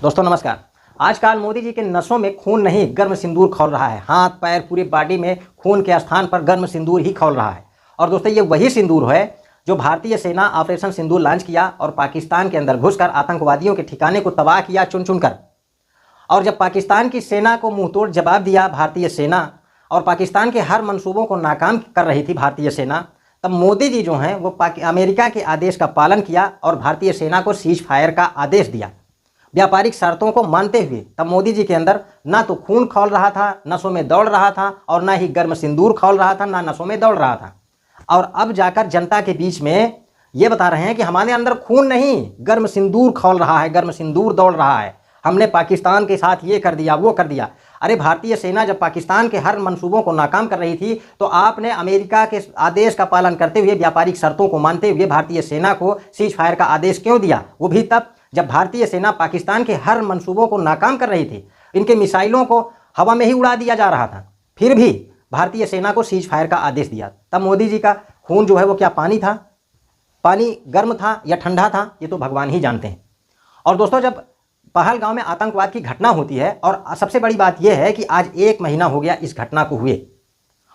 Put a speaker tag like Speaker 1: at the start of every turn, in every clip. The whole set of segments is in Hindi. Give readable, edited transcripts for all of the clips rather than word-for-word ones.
Speaker 1: दोस्तों नमस्कार। आजकल मोदी जी के नसों में खून नहीं गर्म सिंदूर खौल रहा है। हाथ पैर पूरी बॉडी में खून के स्थान पर गर्म सिंदूर ही खौल रहा है। और दोस्तों ये वही सिंदूर है जो भारतीय सेना ऑपरेशन सिंदूर लॉन्च किया और पाकिस्तान के अंदर घुसकर आतंकवादियों के ठिकाने को तबाह किया चुन चुन कर। और जब पाकिस्तान की सेना को मुंहतोड़ जवाब दिया भारतीय सेना और पाकिस्तान के हर मंसूबों को नाकाम कर रही थी भारतीय सेना, तब मोदी जी जो हैं वो अमेरिका के आदेश का पालन किया और भारतीय सेना को सीज फायर का आदेश दिया व्यापारिक शर्तों को मानते हुए। तब मोदी जी के अंदर ना तो खून खौल रहा था, नसों में दौड़ रहा था, और ना ही गर्म सिंदूर खौल रहा था, ना नसों में दौड़ रहा था। और अब जाकर जनता के बीच में ये बता रहे हैं कि हमारे अंदर खून नहीं गर्म सिंदूर खौल रहा है, गर्म सिंदूर दौड़ रहा है, हमने पाकिस्तान के साथ ये कर दिया वो कर दिया। अरे भारतीय सेना जब पाकिस्तान के हर मंसूबों को नाकाम कर रही थी तो आपने अमेरिका के आदेश का पालन करते हुए, व्यापारिक शर्तों को मानते हुए भारतीय सेना को सीज फायर का आदेश क्यों दिया? वो भी तब जब भारतीय सेना पाकिस्तान के हर मंसूबों को नाकाम कर रही थी, इनके मिसाइलों को हवा में ही उड़ा दिया जा रहा था, फिर भी भारतीय सेना को सीज फायर का आदेश दिया। तब मोदी जी का खून जो है वो क्या पानी था? पानी गर्म था या ठंडा था? ये तो भगवान ही जानते हैं। और दोस्तों जब पहलगाम में आतंकवाद की घटना होती है, और सबसे बड़ी बात यह है कि आज 1 महीना हो गया इस घटना को हुए,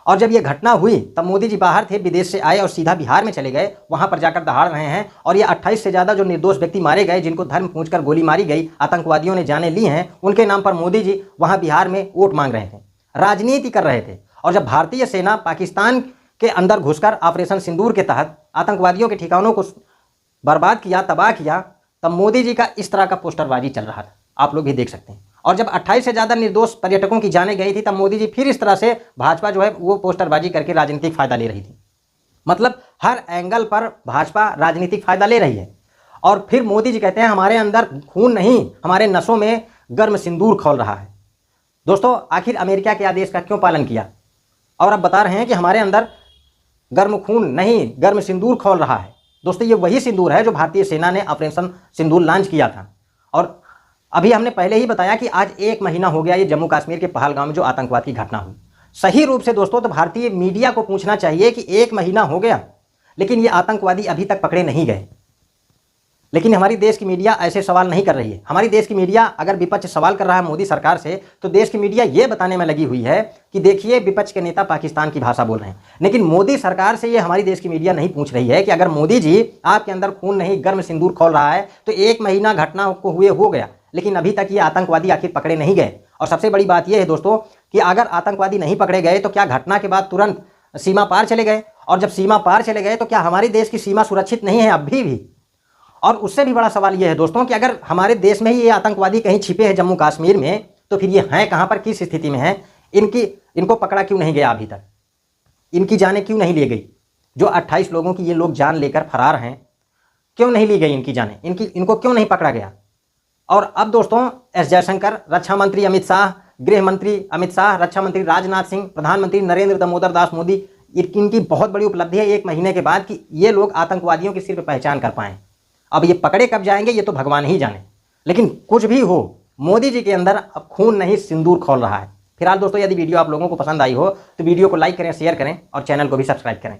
Speaker 1: और जब ये घटना हुई तब मोदी जी बाहर थे, विदेश से आए और सीधा बिहार में चले गए, वहां पर जाकर दहाड़ रहे हैं। और ये 28 से ज़्यादा जो निर्दोष व्यक्ति मारे गए, जिनको धर्म पूछकर गोली मारी गई, आतंकवादियों ने जाने ली हैं, उनके नाम पर मोदी जी वहां बिहार में वोट मांग रहे थे, राजनीति कर रहे थे। और जब भारतीय सेना पाकिस्तान के अंदर घुसकर ऑपरेशन सिंदूर के तहत आतंकवादियों के ठिकानों को बर्बाद किया, तबाह किया, तब मोदी जी का इस तरह का पोस्टरबाजी चल रहा था, आप लोग भी देख सकते हैं। और जब 28 से ज़्यादा निर्दोष पर्यटकों की जाने गई थी तब मोदी जी फिर इस तरह से भाजपा जो है वो पोस्टरबाजी करके राजनीतिक फायदा ले रही थी। मतलब हर एंगल पर भाजपा राजनीतिक फायदा ले रही है। और फिर मोदी जी कहते हैं हमारे अंदर खून नहीं, हमारे नसों में गर्म सिंदूर खौल रहा है। दोस्तों आखिर अमेरिका के आदेश का क्यों पालन किया? और अब बता रहे हैं कि हमारे अंदर गर्म खून नहीं गर्म सिंदूर खौल रहा है। दोस्तों ये वही सिंदूर है जो भारतीय सेना ने ऑपरेशन सिंदूर लॉन्च किया था। और अभी हमने पहले ही बताया कि आज 1 महीना हो गया ये जम्मू कश्मीर के पहलगाम में जो आतंकवाद की घटना हुई। सही रूप से दोस्तों तो भारतीय मीडिया को पूछना चाहिए कि 1 महीना हो गया लेकिन ये आतंकवादी अभी तक पकड़े नहीं गए। लेकिन हमारी देश की मीडिया ऐसे सवाल नहीं कर रही है। हमारी देश की मीडिया अगर विपक्ष सवाल कर रहा है मोदी सरकार से, तो देश की मीडिया ये बताने में लगी हुई है कि देखिए विपक्ष के नेता पाकिस्तान की भाषा बोल रहे हैं। लेकिन मोदी सरकार से ये हमारी देश की मीडिया नहीं पूछ रही है कि अगर मोदी जी आपके अंदर खून नहीं गर्म सिंदूर खौल रहा है तो 1 महीना घटना को हुए हो गया, लेकिन अभी तक ये आतंकवादी आखिर पकड़े नहीं गए। और सबसे बड़ी बात यह है दोस्तों कि अगर आतंकवादी नहीं पकड़े गए तो क्या घटना के बाद तुरंत सीमा पार चले गए? और जब सीमा पार चले गए तो क्या हमारे देश की सीमा सुरक्षित नहीं है अभी भी? और उससे भी बड़ा सवाल यह है दोस्तों कि अगर हमारे देश में ही ये आतंकवादी कहीं छिपे हैं जम्मू कश्मीर में, तो फिर ये हैं कहाँ पर, किस स्थिति में हैं? इनको पकड़ा क्यों नहीं गया अभी तक? इनकी जानें क्यों नहीं ली गई? जो 28 लोगों की ये लोग जान लेकर फरार हैं, क्यों नहीं ली गई इनकी जानें? इनको क्यों नहीं पकड़ा गया? और अब दोस्तों एस जयशंकर, रक्षा मंत्री अमित शाह, गृह मंत्री अमित शाह, रक्षा मंत्री राजनाथ सिंह, प्रधानमंत्री नरेंद्र दामोदर दास मोदी, इनकी बहुत बड़ी उपलब्धि है 1 महीने के बाद कि ये लोग आतंकवादियों की सिर्फ पहचान कर पाएं। अब ये पकड़े कब जाएंगे ये तो भगवान ही जाने। लेकिन कुछ भी हो, मोदी जी के अंदर अब खून नहीं सिंदूर खौल रहा है। फिलहाल दोस्तों यदि वीडियो आप लोगों को पसंद आई हो तो वीडियो को लाइक करें, शेयर करें और चैनल को भी सब्सक्राइब करें।